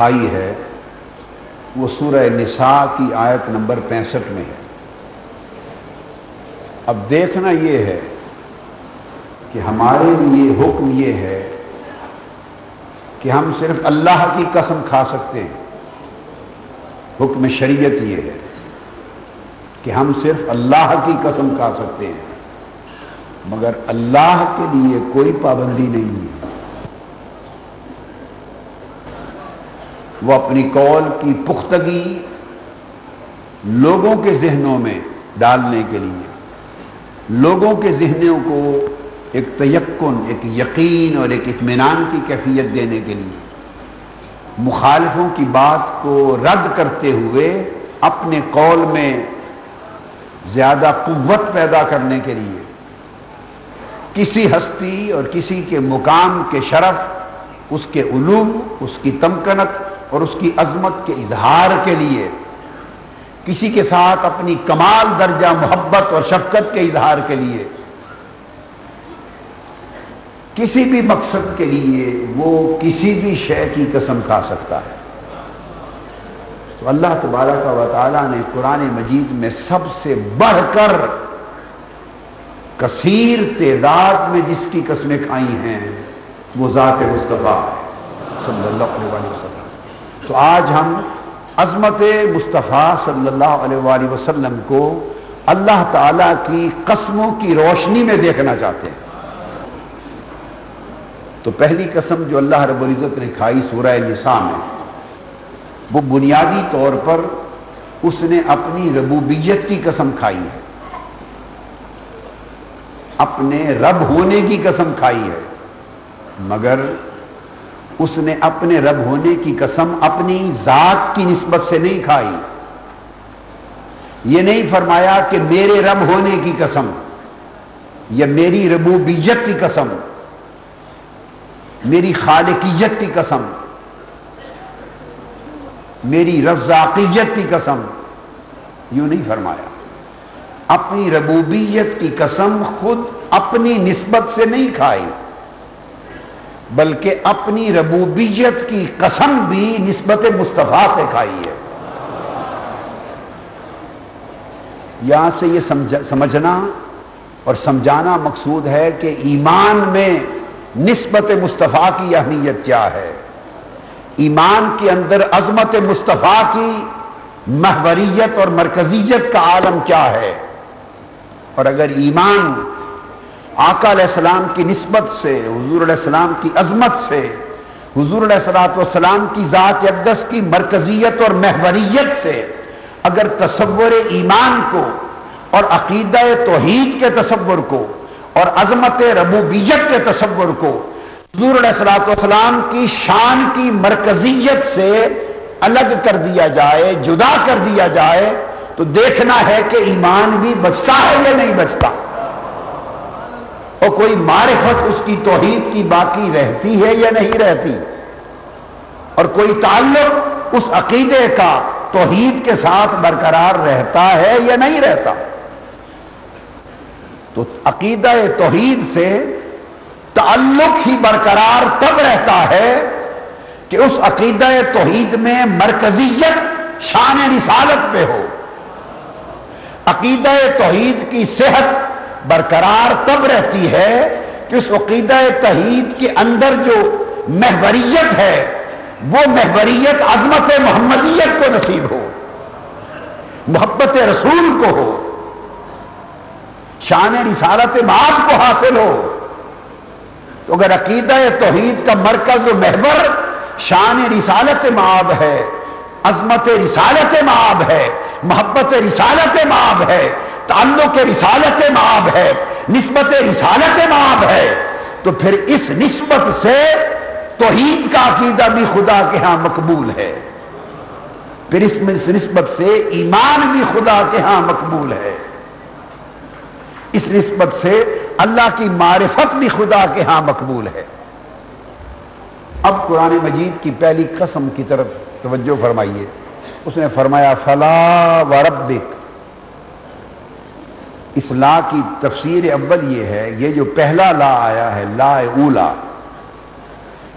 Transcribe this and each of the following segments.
کھائی ہے وہ سورہ نساء کی آیت نمبر 65 میں ہے۔ اب دیکھنا یہ ہے کہ ہمارے لیے حکم یہ ہے کہ ہم صرف اللہ کی قسم کھا سکتے ہیں۔ حکم شریعت یہ ہے کہ ہم صرف اللہ کی قسم کھا سکتے ہیں، مگر اللہ کے لیے کوئی پابندی نہیں ہے۔ وہ اپنی قول کی پختگی لوگوں کے ذہنوں میں ڈالنے کے لیے، لوگوں کے ذہنوں کو ایک تیقن، ایک یقین اور ایک اطمینان کی کیفیت دینے کے لیے، مخالفوں کی بات کو رد کرتے ہوئے اپنے قول میں زیادہ قوت پیدا کرنے کے لیے، کسی ہستی اور کسی کے مقام کے شرف، اس کے علو، اس کی تمکنت اور اس کی عظمت کے اظہار کے لیے، کسی کے ساتھ اپنی کمال درجہ محبت اور شفقت کے اظہار کے لیے، کسی بھی مقصد کے لیے وہ کسی بھی شے کی قسم کھا سکتا ہے۔ تو اللہ تبارک و تعالیٰ نے قرآن مجید میں سب سے بڑھ کر کثیر تعداد میں جس کی قسمیں کھائی ہیں وہ ذات مصطفیٰ صلی اللہ علیہ وسلم۔ تو آج ہم عظمت مصطفیٰ صلی اللہ علیہ وآلہ وسلم کو اللہ تعالیٰ کی قسموں کی روشنی میں دیکھنا چاہتے ہیں۔ تو پہلی قسم جو اللہ رب العزت نے کھائی سورہ نساء میں، وہ بنیادی طور پر اس نے اپنی ربوبیت کی قسم کھائی ہے، اپنے رب ہونے کی قسم کھائی ہے، مگر اس نے اپنے رب ہونے کی قسم اپنی ذات کی نسبت سے نہیں کھائی۔ یہ نہیں فرمایا کہ میرے رب ہونے کی قسم یا میری ربوبیت کی قسم، میری خالقیت کی قسم، میری رزاقیت کی قسم، یوں نہیں فرمایا۔ اپنی ربوبیت کی قسم خود اپنی نسبت سے نہیں کھائی، بلکہ اپنی ربوبیت کی قسم بھی نسبت مصطفیٰ سے کھائی ہے۔ یہاں سے یہ سمجھنا اور سمجھانا مقصود ہے کہ ایمان میں نسبت مصطفیٰ کی اہمیت کیا ہے، ایمان کے اندر عظمت مصطفیٰ کی محوریت اور مرکزیت کا عالم کیا ہے۔ اور اگر ایمان آقا علیہ السلام کی نسبت سے، حضور علیہ السلام کی عظمت سے، حضور علیہ السلام کی ذات اقدس کی مرکزیت اور محوریت سے اگر تصور ایمان کو اور عقیدہ توحید کے تصور کو اور عظمت ربوبیت کے تصور کو حضور علیہ السلام کی شان کی مرکزیت سے الگ کر دیا جائے، جدا کر دیا جائے، تو دیکھنا ہے کہ ایمان بھی بچتا ہے یا نہیں بچتا، اور کوئی معرفت اس کی توحید کی باقی رہتی ہے یا نہیں رہتی، اور کوئی تعلق اس عقیدے کا توحید کے ساتھ برقرار رہتا ہے یا نہیں رہتا۔ تو عقیدہ توحید سے تعلق ہی برقرار تب رہتا ہے کہ اس عقیدہ توحید میں مرکزیت شان رسالت پہ ہو۔ عقیدہ توحید کی صحت برقرار تب رہتی ہے کہ اس عقیدہ توحید کے اندر جو محوریت ہے وہ محوریت عظمت محمدیت کو نصیب ہو، محبت رسول کو ہو، شان رسالت مآب کو حاصل ہو۔ تو اگر عقیدہ توحید کا مرکز و محور شان رسالت مآب ہے، عظمت رسالت مآب ہے، محبت رسالت مآب ہے، تعلق رسالت مآب ہے، نسبت رسالت مآب ہے، تو پھر اس نسبت سے توحید کا عقیدہ بھی خدا کے ہاں مقبول ہے، پھر اس نسبت سے ایمان بھی خدا کے ہاں مقبول ہے، اس نسبت سے اللہ کی معرفت بھی خدا کے ہاں مقبول ہے۔ اب قرآن مجید کی پہلی قسم کی طرف توجہ فرمائیے، اس نے فرمایا فلا وربک۔ اس لا کی تفسیر اول یہ ہے، یہ جو پہلا لا آیا ہے لا اولا،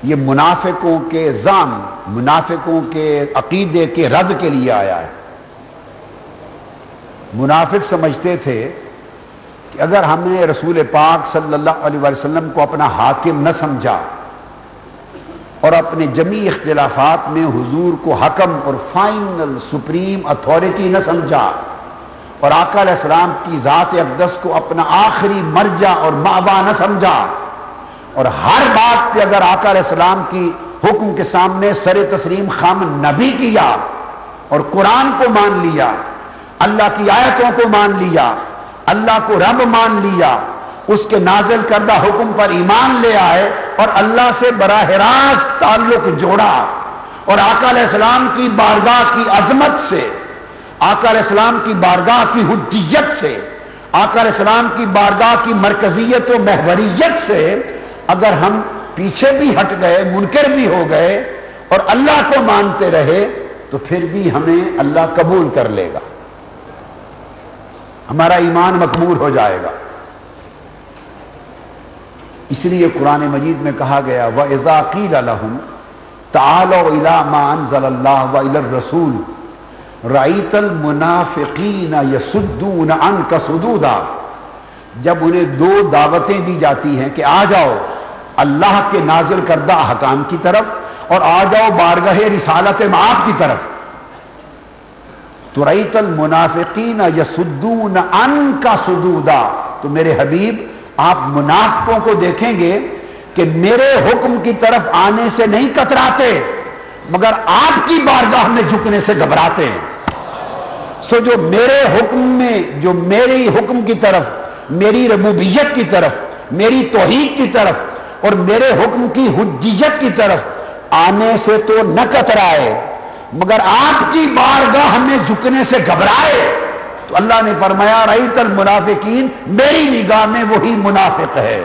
یہ منافقوں کے ظان، منافقوں کے عقیدے کے رد کے لیے آیا ہے۔ منافق سمجھتے تھے کہ اگر ہم نے رسول پاک صلی اللہ علیہ وسلم کو اپنا حاکم نہ سمجھا اور اپنے جمیع اختلافات میں حضور کو حکم اور فائنل سپریم اتھارٹی نہ سمجھا، اور آقا علیہ السلام کی ذات اقدس کو اپنا آخری مرجع اور مأویٰ نہ سمجھا، اور ہر بات پہ اگر آقا علیہ السلام کی حکم کے سامنے سر تسلیم خم نبی کیا اور قرآن کو مان لیا، اللہ کی آیتوں کو مان لیا، اللہ کو رب مان لیا، اس کے نازل کردہ حکم پر ایمان لے آئے اور اللہ سے براہ راست تعلق جوڑا، اور آقا علیہ السلام کی بارگاہ کی عظمت سے، آقا علیہ السلام کی بارگاہ کی حجیت سے، آقا علیہ السلام کی بارگاہ کی مرکزیت و محوریت سے اگر ہم پیچھے بھی ہٹ گئے، منکر بھی ہو گئے اور اللہ کو مانتے رہے، تو پھر بھی ہمیں اللہ قبول کر لے گا، ہمارا ایمان مقبول ہو جائے گا۔ اس لیے قرآن مجید میں کہا گیا وَإِذَا قِيلَ لَهُمْ تَعَالَوْا إِلَىٰ مَا أَنزَلَ اللَّهُ وَإِلَى الرَّسُولِ رَأَيْتَ الْمُنَافِقِينَ يَصُدُّونَ عَنْكَ صُدُودًا، جب انہیں دو دعوتیں دی جاتی ہیں کہ آ جاؤ اللہ کے نازل کردہ احکام کی طرف اور آ جاؤ بارگاہ رسالت معاف کی طرف، تو رأیت المنافقین یصدون عنک صدودا، تو میرے حبیب آپ منافقوں کو دیکھیں گے کہ میرے حکم کی طرف آنے سے نہیں کتراتے مگر آپ کی بارگاہ میں جھکنے سے گھبراتے ہیں۔ سو جو میرے حکم میں، جو میری حکم کی طرف، میری ربوبیت کی طرف، میری توحید کی طرف اور میرے حکم کی حجیت کی طرف آنے سے تو نہ کترائے مگر آپ کی بارگاہ میں جھکنے سے گھبرائے، تو اللہ نے فرمایا رأیت المنافقین، میری نگاہ میں وہی منافق ہے۔